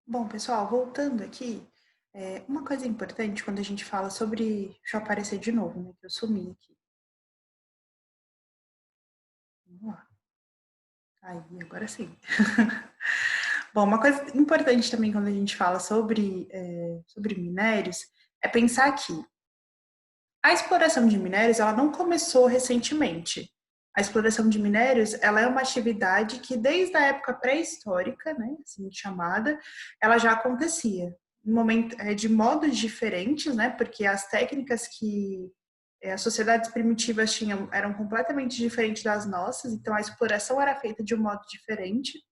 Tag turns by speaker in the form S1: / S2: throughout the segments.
S1: Bom, pessoal, voltando aqui, uma coisa importante quando a gente fala sobre. Deixa eu aparecer de novo, né? Que eu sumi aqui. Vamos lá. Aí, agora sim. Bom, uma coisa importante também quando a gente fala sobre minérios é pensar que a exploração de minérios ela não começou recentemente. A exploração de minérios ela é uma atividade que desde a época pré-histórica, né, assim chamada, ela já acontecia. De modos diferentes, né, porque as técnicas que as sociedades primitivas tinham eram completamente diferentes das nossas, então a exploração era feita de um modo diferente.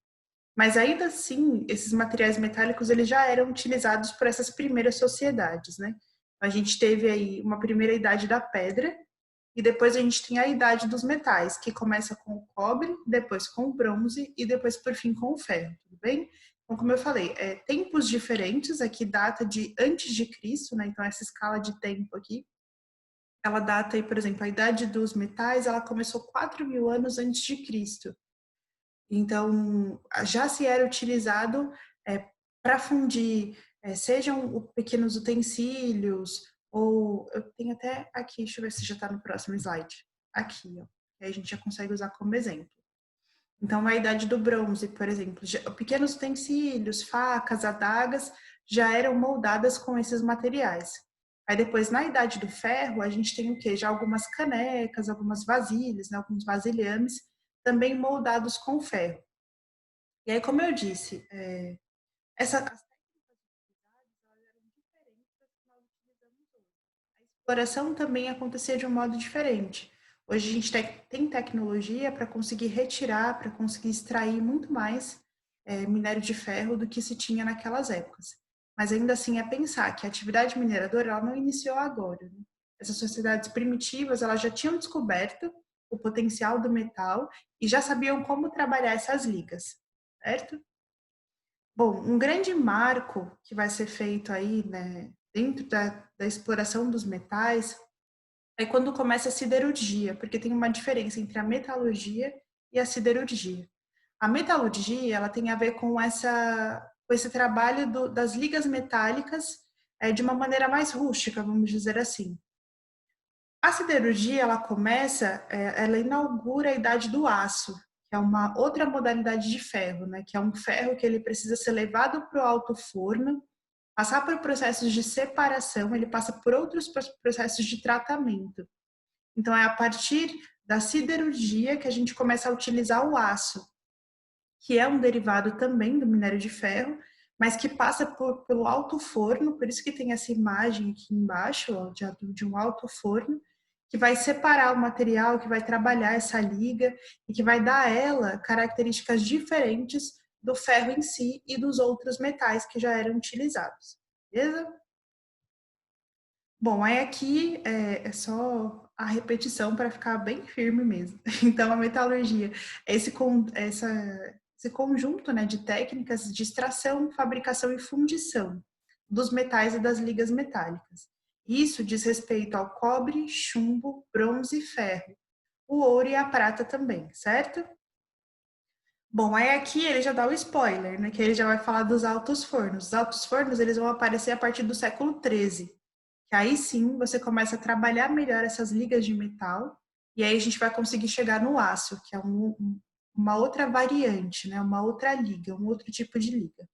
S1: Mas ainda assim, esses materiais metálicos eles já eram utilizados por essas primeiras sociedades, né? A gente teve aí uma primeira idade da pedra e depois a gente tem a idade dos metais, que começa com o cobre, depois com o bronze e depois por fim com o ferro, tudo bem? Então, como eu falei, tempos diferentes, aqui data de antes de Cristo, né? Então essa escala de tempo aqui, ela data aí, por exemplo, a idade dos metais, ela começou 4.000 anos antes de Cristo. Então, já se era utilizado para fundir, sejam pequenos utensílios, ou eu tenho até aqui, deixa eu ver se já está no próximo slide. Aqui, ó. Aí a gente já consegue usar como exemplo. Então, a idade do bronze, por exemplo, pequenos utensílios, facas, adagas, já eram moldadas com esses materiais. Aí depois, na idade do ferro, a gente tem o quê? Já algumas canecas, algumas vasilhas, né, alguns vasilhames, também moldados com ferro. E aí, como eu disse, as técnicas utilizadas eram diferentes das que nós utilizamos hoje. A exploração também acontecia de um modo diferente. Hoje a gente tem tecnologia para conseguir retirar, para conseguir extrair muito mais minério de ferro do que se tinha naquelas épocas. Mas ainda assim é pensar que a atividade mineradora ela não iniciou agora. Né? Essas sociedades primitivas elas já tinham descoberto o potencial do metal e já sabiam como trabalhar essas ligas, certo? Bom, um grande marco que vai ser feito aí, né, dentro da exploração dos metais, é quando começa a siderurgia, porque tem uma diferença entre a metalurgia e a siderurgia. A metalurgia, ela tem a ver com esse trabalho das ligas metálicas de uma maneira mais rústica, vamos dizer assim. A siderurgia, ela inaugura a idade do aço, que é uma outra modalidade de ferro, né? Que é um ferro que ele precisa ser levado para o alto forno, passar por processos de separação, ele passa por outros processos de tratamento. Então, é a partir da siderurgia que a gente começa a utilizar o aço, que é um derivado também do minério de ferro, mas que passa pelo alto forno, por isso que tem essa imagem aqui embaixo, ó, de um alto forno, que vai separar o material, que vai trabalhar essa liga e que vai dar a ela características diferentes do ferro em si e dos outros metais que já eram utilizados. Beleza? Bom, aí aqui é só a repetição para ficar bem firme mesmo. Então, a metalurgia é esse conjunto, né, de técnicas de extração, fabricação e fundição dos metais e das ligas metálicas. Isso diz respeito ao cobre, chumbo, bronze e ferro, o ouro e a prata também, certo? Bom, aí aqui ele já dá o spoiler, né, que ele já vai falar dos altos fornos. Os altos fornos eles vão aparecer a partir do século XIII, que aí sim você começa a trabalhar melhor essas ligas de metal, e aí a gente vai conseguir chegar no aço, que é uma outra variante, né? Uma outra liga, um outro tipo de liga.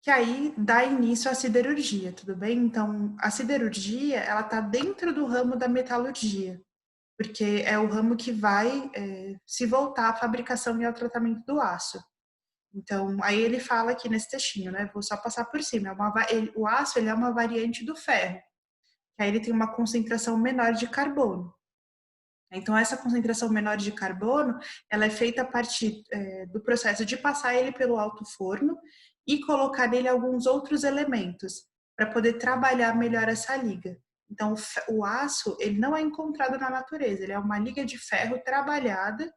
S1: Que aí dá início à siderurgia, tudo bem? Então, a siderurgia, ela está dentro do ramo da metalurgia, porque é o ramo que vai se voltar à fabricação e ao tratamento do aço. Então, aí ele fala aqui nesse textinho, né? Vou só passar por cima. O aço ele é uma variante do ferro, que aí ele tem uma concentração menor de carbono. Então, essa concentração menor de carbono, ela é feita a partir do processo de passar ele pelo alto forno e colocar nele alguns outros elementos para poder trabalhar melhor essa liga. Então, o aço, ele não é encontrado na natureza, ele é uma liga de ferro trabalhada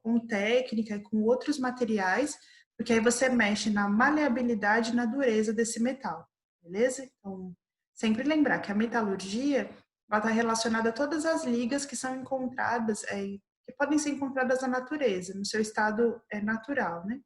S1: com técnica e com outros materiais, porque aí você mexe na maleabilidade e na dureza desse metal, beleza? Então, sempre lembrar que a metalurgia está relacionada a todas as ligas que são encontradas, que podem ser encontradas na natureza, no seu estado natural, né?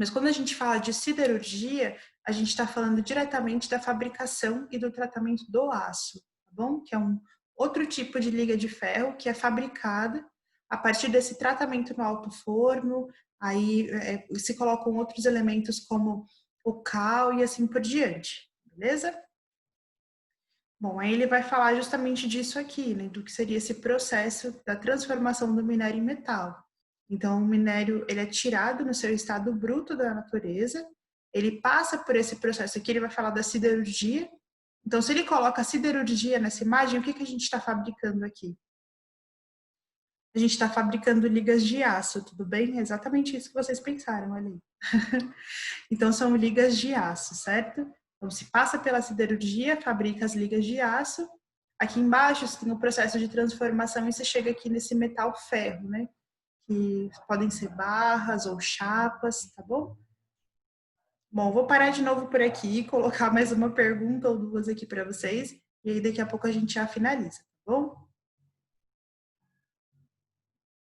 S1: Mas quando a gente fala de siderurgia, a gente está falando diretamente da fabricação e do tratamento do aço, tá bom? Que é um outro tipo de liga de ferro que é fabricada a partir desse tratamento no alto forno, aí se colocam outros elementos como o cal e assim por diante, beleza? Bom, aí ele vai falar justamente disso aqui, né, do que seria esse processo da transformação do minério em metal. Então, o minério ele é tirado no seu estado bruto da natureza, ele passa por esse processo aqui, ele vai falar da siderurgia. Então, se ele coloca a siderurgia nessa imagem, o que, que a gente está fabricando aqui? A gente está fabricando ligas de aço, tudo bem? É exatamente isso que vocês pensaram ali. Então, são ligas de aço, certo? Então, se passa pela siderurgia, fabrica as ligas de aço. Aqui embaixo, você tem o processo de transformação e você chega aqui nesse metal ferro, né? Que podem ser barras ou chapas, tá bom? Bom, vou parar de novo por aqui, colocar mais uma pergunta ou duas aqui para vocês, e aí daqui a pouco a gente já finaliza, tá bom?